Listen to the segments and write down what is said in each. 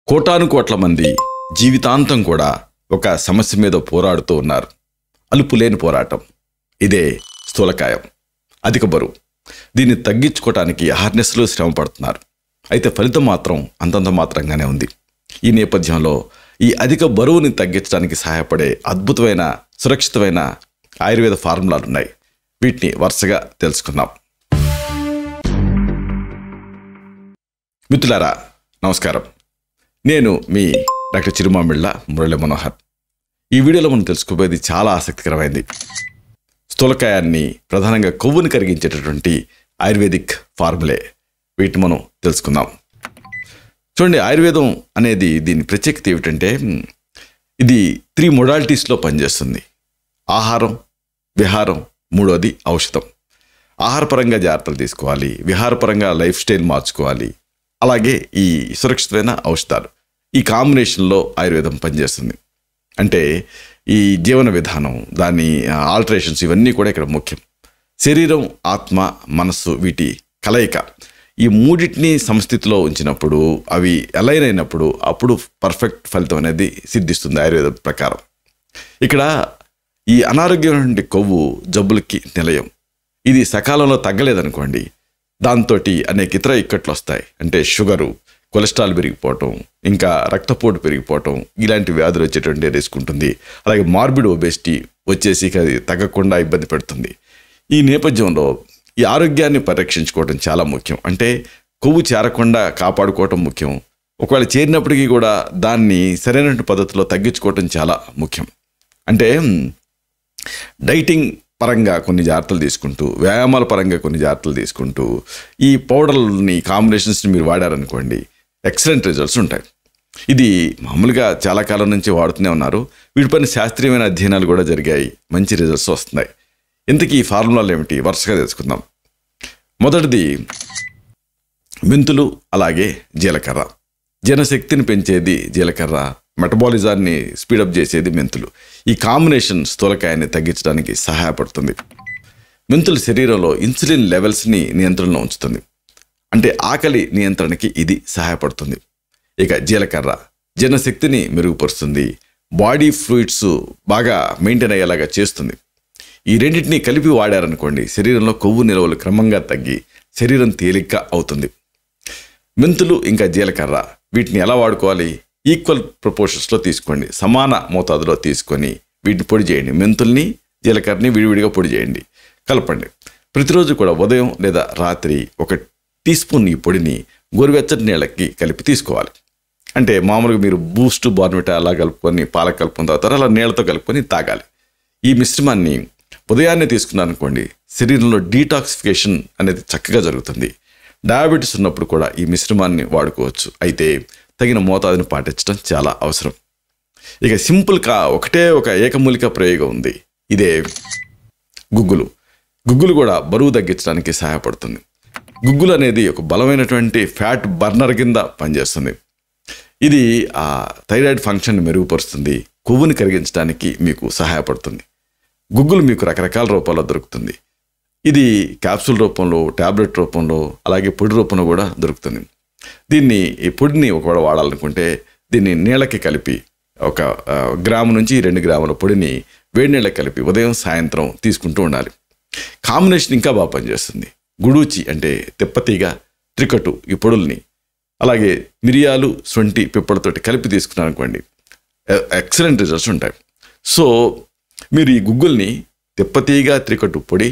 కోటాను కోట్ల మంది జీవితాంతం కూడా ఒక సమస్య మీద పోరాడుతూ ఉన్నారు. అలుపులేని పోరాటం. ఇదే స్థూలకాయం, అధిక బరువు. దీన్ని తగ్గించుకోవటానికి అహర్నిశలు శ్రమ పడుతున్నారు. అయితే ఫలితం మాత్రం అంతంత మాత్రంగానే ఉంది. ఈ నేపథ్యంలో ఈ అధిక బరువుని తగ్గించడానికి సహాయపడే అద్భుతమైన సురక్షితమైన ఆయుర్వేద ఫార్ములాలు ఉన్నాయి. వీటిని వరుసగా తెలుసుకుందాం. మిత్రులారా, నమస్కారం. నేను మీ డాక్టర్ చిరుమామిళ్ళ మురళీ మనోహర్. ఈ వీడియోలో మనం తెలుసుకోబోయేది చాలా ఆసక్తికరమైంది. స్థూలకాయాన్ని ప్రధానంగా కొవ్వుని కరిగించేటటువంటి ఆయుర్వేదిక్ ఫార్ములే. వీటిని మనం తెలుసుకుందాం. చూడండి, ఆయుర్వేదం అనేది దీని ప్రత్యేకత ఏమిటంటే ఇది 3 మొడాలిటీస్లో పనిచేస్తుంది. ఆహారం, విహారం, మూడోది ఔషధం. ఆహారపరంగా జాగ్రత్తలు తీసుకోవాలి, విహారపరంగా లైఫ్ స్టైల్ మార్చుకోవాలి, అలాగే ఈ సురక్షితమైన ఔషధాలు. ఈ కాంబినేషన్లో ఆయుర్వేదం పనిచేస్తుంది. అంటే ఈ జీవన విధానం, దాని ఆల్టరేషన్స్ ఇవన్నీ కూడా ఇక్కడ ముఖ్యం. శరీరం, ఆత్మ, మనస్సు వీటి కలయిక. ఈ మూడింటిని సమస్థితిలో ఉంచినప్పుడు, అవి అలైన్ అయినప్పుడు అప్పుడు పర్ఫెక్ట్ ఫలితం అనేది సిద్ధిస్తుంది ఆయుర్వేదం ప్రకారం. ఇక్కడ ఈ అనారోగ్యమైన కొవ్వు జబ్బులకి నిలయం. ఇది సకాలంలో తగ్గలేదనుకోండి, దాంతో అనేక ఇతర ఇక్కట్లు వస్తాయి. అంటే షుగరు, కొలెస్ట్రాల్ పెరిగిపోవటం, ఇంకా రక్తపోటు పెరిగిపోవటం, ఇలాంటి వ్యాధులు వచ్చేటువంటి రిస్క్ ఉంటుంది. అలాగే మార్బిడ్ ఒబేసిటీ వచ్చేసి అది తగ్గకుండా ఇబ్బంది పెడుతుంది. ఈ నేపథ్యంలో ఈ ఆరోగ్యాన్ని పరిరక్షించుకోవడం చాలా ముఖ్యం. అంటే కొవ్వు చేరకుండా కాపాడుకోవటం ముఖ్యం. ఒకవేళ చేరినప్పటికీ కూడా దాన్ని సరైన పద్ధతిలో తగ్గించుకోవటం చాలా ముఖ్యం. అంటే డైటింగ్ పరంగా కొన్ని జాగ్రత్తలు తీసుకుంటూ, వ్యాయామాల పరంగా కొన్ని జాగ్రత్తలు తీసుకుంటూ, ఈ పౌడర్ని కాంబినేషన్స్ని మీరు వాడారనుకోండి, ఎక్సలెంట్ రిజల్ట్స్ ఉంటాయి. ఇది మామూలుగా చాలా కాలం నుంచి వాడుతూనే ఉన్నారు. వీటిపైన శాస్త్రీయమైన అధ్యయనాలు కూడా జరిగాయి. మంచి రిజల్ట్స్ వస్తున్నాయి. ఇంతకీ ఈ ఫార్ములాలు ఏమిటి వరుసగా తెలుసుకుందాం. మొదటిది మెంతులు, అలాగే జీలకర్ర. జీర్ణశక్తిని పెంచేది జీలకర్ర, మెటబాలిజాన్ని స్పీడప్ చేసేది మెంతులు. ఈ కాంబినేషన్ స్థూలకాయాన్ని తగ్గించడానికి సహాయపడుతుంది. మెంతులు శరీరంలో ఇన్సులిన్ లెవెల్స్ని నియంత్రణలో ఉంచుతుంది. అంటే ఆకలి నియంత్రణకి ఇది సహాయపడుతుంది. ఇక జీలకర్ర జీర్ణశక్తిని మెరుగుపరుస్తుంది, బాడీ ఫ్లూయిడ్స్ బాగా మెయింటైన్ అయ్యేలాగా చేస్తుంది. ఈ రెండింటినీ కలిపి వాడారనుకోండి, శరీరంలో కొవ్వు నిల్వలు క్రమంగా తగ్గి శరీరం తేలిగ్గా అవుతుంది. మెంతులు ఇంకా జీలకర్ర వీటిని ఎలా వాడుకోవాలి? ఈక్వల్ ప్రపోర్షన్స్లో తీసుకోండి. సమాన మోతాదులో తీసుకొని వీటిని పొడి చేయండి. మెంతుల్ని, జీలకర్రని విడివిడిగా పొడి చేయండి, కలపండి. ప్రతిరోజు కూడా ఉదయం లేదా రాత్రి 1 టీ స్పూన్ ఈ పొడిని గోరువెచ్చటి నీళ్ళకి కలిపి తీసుకోవాలి. అంటే మామూలుగా మీరు బూస్ట్, బార్న్విటా అలా కలుపుకొని పాలకు కలుపుకొని తాగుతారు, అలా నీళ్ళతో కలుపుకొని తాగాలి. ఈ మిశ్రమాన్ని ఉదయాన్నే తీసుకున్నారనుకోండి, శరీరంలో డీటాక్సిఫికేషన్ అనేది చక్కగా జరుగుతుంది. డయాబెటీస్ ఉన్నప్పుడు కూడా ఈ మిశ్రమాన్ని వాడుకోవచ్చు. అయితే తగిన మోతాదుని పాటించడం చాలా అవసరం. ఇక సింపుల్గా ఒక ఏకమూలిక ప్రయోగం ఉంది. ఇదే గుగ్గులు. గుగ్గులు కూడా బరువు తగ్గించడానికి సహాయపడుతుంది. గుగ్గులు అనేది ఒక బలమైనటువంటి ఫ్యాట్ బర్నర్ కింద పనిచేస్తుంది. ఇది ఆ థైరాయిడ్ ఫంక్షన్ని మెరుగుపరుస్తుంది, కొవ్వుని కరిగించడానికి మీకు సహాయపడుతుంది. గుగ్గులు మీకు రకరకాల రూపాల్లో దొరుకుతుంది. ఇది క్యాప్సూల్ రూపంలో, ట్యాబ్లెట్ రూపంలో, అలాగే పొడి రూపంలో కూడా దొరుకుతుంది. ఈ పొడిని ఒకవేళ వాడాలనుకుంటే దీన్ని నీళ్ళకి కలిపి 1 గ్రాము నుంచి 2 గ్రాముల పొడిని వేడి నీళ్ళకి కలిపి ఉదయం సాయంత్రం తీసుకుంటూ ఉండాలి. కాంబినేషన్ ఇంకా బాగా పనిచేస్తుంది. గుడూచి అంటే తిప్పతీగ, త్రికటు ఈ పొడుల్ని, అలాగే మిరియాలు, శొంఠి, పిప్పలతోటి కలిపి తీసుకున్నారనుకోండి, ఎక్సలెంట్ రిజల్ట్స్ ఉంటాయి. సో మీరు ఈ గుగ్గుల్ని తిప్పతీగ, త్రికటు పొడి,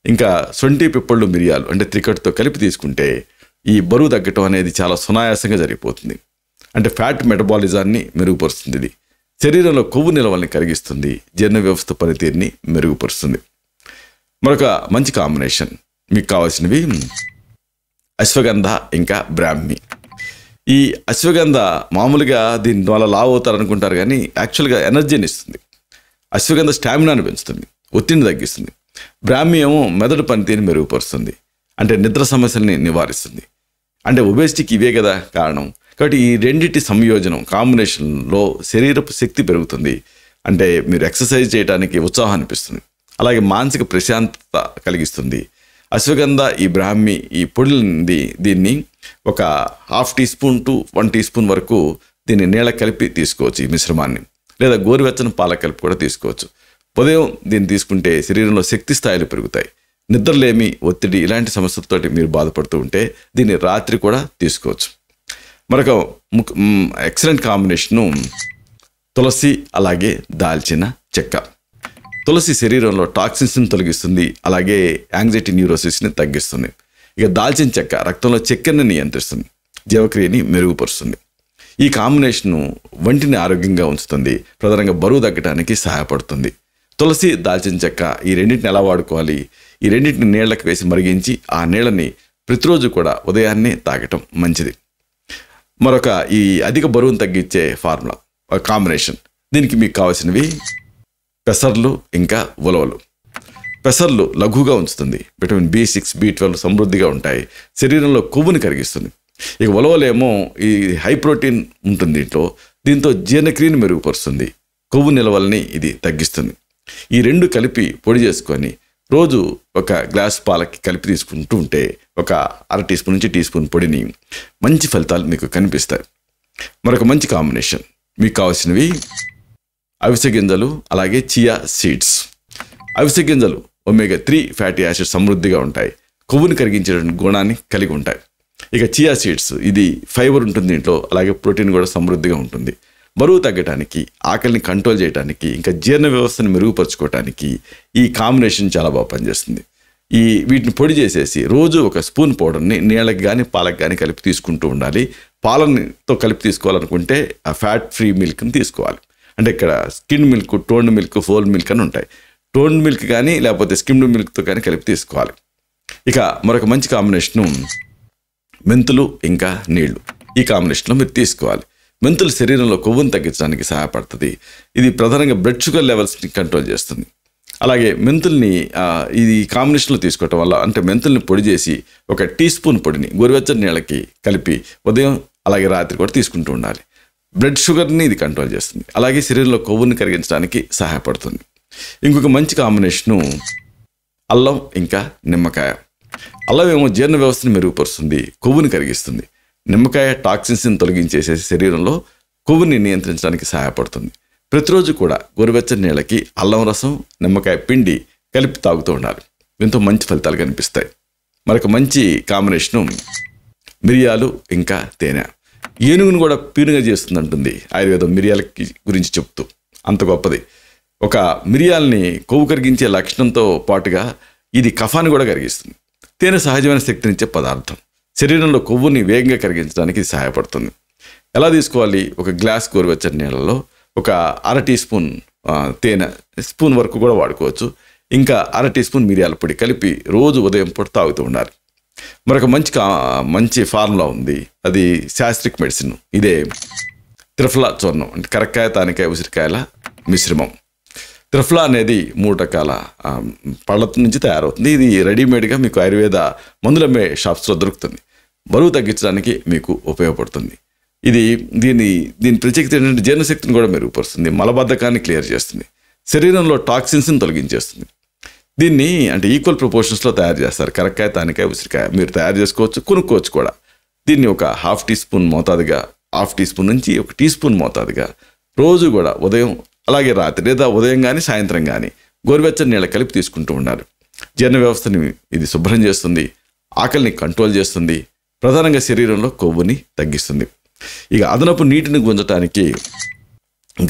ఇంకా శొంఠి, పిప్పళ్ళు, మిరియాలు అంటే త్రికటుతో కలిపి తీసుకుంటే ఈ బరువు తగ్గటం అనేది చాలా సునాయాసంగా జరిగిపోతుంది. అంటే ఫ్యాట్ మెటబాలిజాన్ని మెరుగుపరుస్తుంది. ఇది శరీరంలో కొవ్వు నిల్వల్ని కరిగిస్తుంది, జీర్ణ వ్యవస్థ పనితీరుని మెరుగుపరుస్తుంది. మరొక మంచి కాంబినేషన్ మీకు కావాల్సినవి అశ్వగంధ ఇంకా బ్రాహ్మి. ఈ అశ్వగంధ మామూలుగా దీని వల్ల లావు అవుతారనుకుంటారు, కానీ యాక్చువల్గా ఎనర్జీని ఇస్తుంది. అశ్వగంధ స్టామినాని పెంచుతుంది, ఒత్తిడిని తగ్గిస్తుంది. బ్రాహ్మి ఏమో మెదడు పనితీరుని మెరుగుపరుస్తుంది, అంటే నిద్ర సమస్యల్ని నివారిస్తుంది. అంటే ఒబేసిటీకి ఇవే కదా కారణం. కాబట్టి ఈ రెండింటి సంయోజనం కాంబినేషన్లో శరీరపు శక్తి పెరుగుతుంది. అంటే మీరు ఎక్సర్సైజ్ చేయడానికి ఉత్సాహం అనిపిస్తుంది, అలాగే మానసిక ప్రశాంతత కలిగిస్తుంది. అశ్వగంధ, ఈ బ్రాహ్మి, ఈ పొడిని దీన్ని ఒక 1/2 teaspoon to 1 teaspoon వరకు దీన్ని నీళ్ళ కలిపి తీసుకోవచ్చు ఈ మిశ్రమాన్ని. లేదా గోరువెచ్చని పాల కలిపి కూడా తీసుకోవచ్చు. ఉదయం దీన్ని తీసుకుంటే శరీరంలో శక్తి స్థాయిలు పెరుగుతాయి. నిద్రలేమి, ఒత్తిడి ఇలాంటి సమస్యలతోటి మీరు బాధపడుతూ ఉంటే దీన్ని రాత్రి కూడా తీసుకోవచ్చు. మరొక ఎక్సలెంట్ కాంబినేషను తులసి అలాగే దాల్చిన చెక్క. తులసి శరీరంలో టాక్సిన్స్ని తొలగిస్తుంది, అలాగే యాంగ్జైటీ, న్యూరోసిస్ని తగ్గిస్తుంది. ఇక దాల్చిన చెక్క రక్తంలో చక్కెరని నియంత్రిస్తుంది, జీవక్రియని మెరుగుపరుస్తుంది. ఈ కాంబినేషను వంటిని ఆరోగ్యంగా ఉంచుతుంది, ప్రధానంగా బరువు తగ్గడానికి సహాయపడుతుంది. తులసి, దాల్చిన చెక్క ఈ రెండింటిని ఎలా వాడుకోవాలి? ఈ రెండింటిని నీళ్ళకి వేసి మరిగించి ఆ నీళ్ళని ప్రతిరోజు కూడా ఉదయాన్నే తాగటం మంచిది. మరొక ఈ అధిక బరువును తగ్గించే ఫార్ములా కాంబినేషన్, దీనికి మీకు కావాల్సినవి పెసర్లు ఇంకా ఉలవలు. పెసర్లు లఘువుగా ఉంచుతుంది, విటమిన్ B6, B12 సమృద్ధిగా ఉంటాయి, శరీరంలో కొవ్వుని కరిగిస్తుంది. ఇక ఉలవలేమో ఈ హై ప్రోటీన్ ఉంటుంది దీంతో జీర్ణక్రియను మెరుగుపరుస్తుంది, కొవ్వు నిల్వల్ని ఇది తగ్గిస్తుంది. ఈ రెండు కలిపి పొడి చేసుకొని రోజు ఒక గ్లాస్ పాలకి కలిపి తీసుకుంటూ ఉంటే ఒక 1/2 టీ స్పూన్ నుంచి టీ స్పూన్ పొడిని మంచి ఫలితాలు మీకు కనిపిస్తాయి. మరొక మంచి కాంబినేషన్ మీకు కావాల్సినవి అవిసె గింజలు అలాగే చియా సీడ్స్. అవిసె గింజలు ఒమేగా-3 ఫ్యాటీ యాసిడ్ సమృద్ధిగా ఉంటాయి, కొవ్వుని కరిగించే గుణాన్ని కలిగి ఉంటాయి. ఇక చియా సీడ్స్ ఇది ఫైబర్ ఉంటుంది దీంట్లో, అలాగే ప్రోటీన్ కూడా సమృద్ధిగా ఉంటుంది. బరువు తగ్గడానికి, ఆకలిని కంట్రోల్ చేయడానికి, ఇంకా జీర్ణ వ్యవస్థను మెరుగుపరచుకోవడానికి ఈ కాంబినేషన్ చాలా బాగా పనిచేస్తుంది. వీటిని పొడి చేసేసి రోజు ఒక స్పూన్ పౌడర్ని నీళ్ళకి కానీ పాలకు కానీ కలిపి తీసుకుంటూ ఉండాలి. పాలతో కలిపి తీసుకోవాలనుకుంటే ఆ ఫ్యాట్ ఫ్రీ మిల్క్ని తీసుకోవాలి. అంటే ఇక్కడ skin milk, toned milk, whole milk అని ఉంటాయి. టోన్డ్ మిల్క్ కానీ లేకపోతే స్కిమ్డ్ మిల్క్తో కానీ కలిపి తీసుకోవాలి. ఇక మరొక మంచి కాంబినేషను మెంతులు ఇంకా నీళ్లు. ఈ కాంబినేషన్లో మీరు తీసుకోవాలి. మెంతులు శరీరంలో కొవ్వును తగ్గించడానికి సహాయపడుతుంది. ఇది ప్రధానంగా బ్లడ్ షుగర్ లెవెల్స్ని కంట్రోల్ చేస్తుంది. అలాగే మెంతుల్ని ఇది కాంబినేషన్లో తీసుకోవటం వల్ల, అంటే మెంతుల్ని పొడి చేసి ఒక టీ స్పూన్ పొడిని గోరువెచ్చని నీళ్ళకి కలిపి ఉదయం అలాగే రాత్రి కూడా తీసుకుంటూ ఉండాలి. బ్లడ్ షుగర్ని ఇది కంట్రోల్ చేస్తుంది, అలాగే శరీరంలో కొవ్వుని కరిగించడానికి సహాయపడుతుంది. ఇంకొక మంచి కాంబినేషను అల్లం ఇంకా నిమ్మకాయ. అల్లం ఏమో జీర్ణ వ్యవస్థను మెరుగుపరుస్తుంది, కొవ్వుని కరిగిస్తుంది. నిమ్మకాయ టాక్సిన్స్ని తొలగించేసేసి శరీరంలో కొవ్వుని నియంత్రించడానికి సహాయపడుతుంది. ప్రతిరోజు కూడా గోరువెచ్చని నీళ్ళకి అల్లం రసం, నిమ్మకాయ పిండి కలిపి తాగుతూ ఉండాలి. దీంతో మంచి ఫలితాలు కనిపిస్తాయి. మరొక మంచి కాంబినేషను మిరియాలు ఇంకా తేనె. ఏనుగును కూడా పీనుగా చేస్తుంది అంటుంది ఆయుర్వేదం మిరియాలకి గురించి చెప్తూ, అంత గొప్పది. ఒక మిరియాలని కొవ్వు కరిగించే లక్షణంతో పాటుగా ఇది కఫాన్ని కూడా కరిగిస్తుంది. తేనె సహజమైన శక్తినిచ్చే పదార్థం, శరీరంలో కొవ్వుని వేగంగా కరిగించడానికి ఇది సహాయపడుతుంది. ఎలా తీసుకోవాలి? ఒక గ్లాస్ గోరువెచ్చని నీళ్ళలో ఒక 1/2 టీ స్పూన్ తేనె, స్పూన్ వరకు కూడా వాడుకోవచ్చు, ఇంకా 1/2 టీ స్పూన్ మిరియాల పొడి కలిపి రోజు ఉదయం పూట తాగుతూ ఉండాలి. మరొక మంచి ఫార్ములా ఉంది, అది శాస్త్రిక్ మెడిసిన్. ఇదే త్రిఫలా చూర్ణం, అంటే కరక్కాయ, తానికాయ, ఉసిరికాయల మిశ్రమం. త్రిఫలా అనేది 3 రకాల పళ్ళ నుంచి తయారవుతుంది. ఇది రెడీమేడ్గా మీకు ఆయుర్వేద మందులమ్మే షాప్స్లో దొరుకుతుంది. బరువు తగ్గించడానికి మీకు ఉపయోగపడుతుంది. దీని ప్రత్యేకత ఏంటంటే జీర్ణశక్తిని కూడా మెరుగుపరుస్తుంది, మలబద్ధకాన్ని క్లియర్ చేస్తుంది, శరీరంలో టాక్సిన్స్ని తొలగించేస్తుంది. దీన్ని అంటే ఈక్వల్ ప్రపోర్షన్స్లో తయారు చేస్తారు. కరక్కాయ, తానికాయ, ఉసిరికాయ మీరు తయారు చేసుకోవచ్చు, కొనుక్కోవచ్చు కూడా. దీన్ని ఒక 1/2 టీ స్పూన్ మోతాదుగా, 1/2 టీ స్పూన్ నుంచి 1 టీ స్పూన్ మోతాదుగా రోజు కూడా ఉదయం అలాగే రాత్రి, లేదా ఉదయం కానీ సాయంత్రం కానీ గోరువెచ్చని నీళ్ళ కలిపి తీసుకుంటూ ఉండాలి. జీర్ణ వ్యవస్థని ఇది శుభ్రం చేస్తుంది, ఆకలిని కంట్రోల్ చేస్తుంది, ప్రధానంగా శరీరంలో కొవ్వుని తగ్గిస్తుంది. ఇక అదనపు నీటిని గుంజటానికి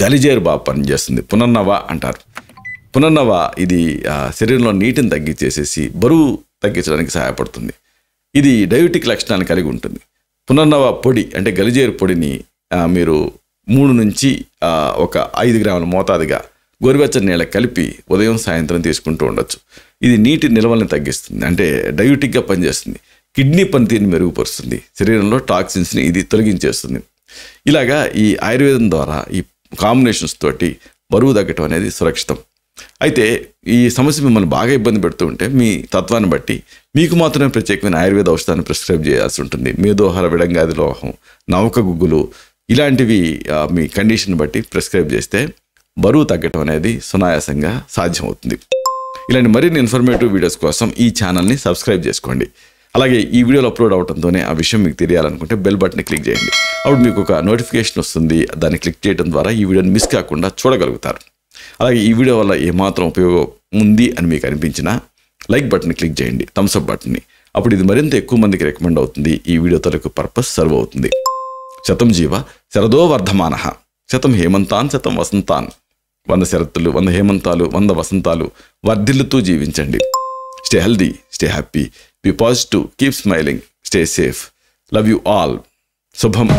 గలిజేరు బాగా పనిచేస్తుంది. పునర్నవ అంటారు. పునర్నవ ఇది శరీరంలో నీటిని తగ్గించేసేసి బరువు తగ్గించడానికి సహాయపడుతుంది. ఇది డయాబెటిక్ లక్షణాలను కలిగి ఉంటుంది. పునర్నవ పొడి అంటే గలిజేరు పొడిని మీరు 3 నుంచి ఒక 5 గ్రాముల మోతాదుగా గోరువెచ్చని నీళ్ళకి కలిపి ఉదయం సాయంత్రం తీసుకుంటూ ఉండొచ్చు. ఇది నీటి నిల్వల్ని తగ్గిస్తుంది, అంటే డయాబెటిక్గా పనిచేస్తుంది, కిడ్నీ పనితీరుని మెరుగుపరుస్తుంది, శరీరంలో టాక్సిన్స్ని ఇది తొలగించేస్తుంది. ఇలాగా ఈ ఆయుర్వేదం ద్వారా ఈ కాంబినేషన్స్ తోటి బరువు తగ్గటం అనేది సురక్షితం. అయితే ఈ సమస్య మిమ్మల్ని బాగా ఇబ్బంది పెడుతూ ఉంటే మీ తత్వాన్ని బట్టి మీకు మాత్రమే ప్రత్యేకమైన ఆయుర్వేద ఔషధాన్ని ప్రిస్క్రైబ్ చేయాల్సి ఉంటుంది. మేదోహార, విడంగాది లోహం, నవక గుగ్గులు ఇలాంటివి మీ కండిషన్ బట్టి ప్రిస్క్రైబ్ చేస్తే బరువు తగ్గటం అనేది సునాయాసంగా సాధ్యమవుతుంది. ఇలాంటి మరిన్ని ఇన్ఫర్మేటివ్ వీడియోస్ కోసం ఈ ఛానల్ని సబ్స్క్రైబ్ చేసుకోండి. అలాగే ఈ వీడియోలో అప్లోడ్ అవడంతోనే ఆ విషయం మీకు తెలియాలనుకుంటే బెల్ బటన్ని క్లిక్ చేయండి. అప్పుడు మీకు ఒక నోటిఫికేషన్ వస్తుంది. దాన్ని క్లిక్ చేయడం ద్వారా ఈ వీడియోని మిస్ కాకుండా చూడగలుగుతారు. అలాగే ఈ వీడియో వల్ల ఏమాత్రం ఉపయోగం ఉంది అని మీకు అనిపించినా లైక్ బటన్ని క్లిక్ చేయండి, థమ్స్ అప్ బటన్ని. అప్పుడు ఇది మరింత ఎక్కువ మందికి రికమెండ్ అవుతుంది. ఈ వీడియో తరకు పర్పస్ సర్వ్ అవుతుంది. శతం జీవ శరదో వర్ధమానః, శతం హేమంతాన్ శతం వసంతాన్. 100 శరత్తులు, 100 హేమంతాలు, 100 వసంతాలు వర్ధిల్లుతూ జీవించండి. Stay healthy, stay happy, be positive, keep smiling, stay safe. Love you all. శుభం.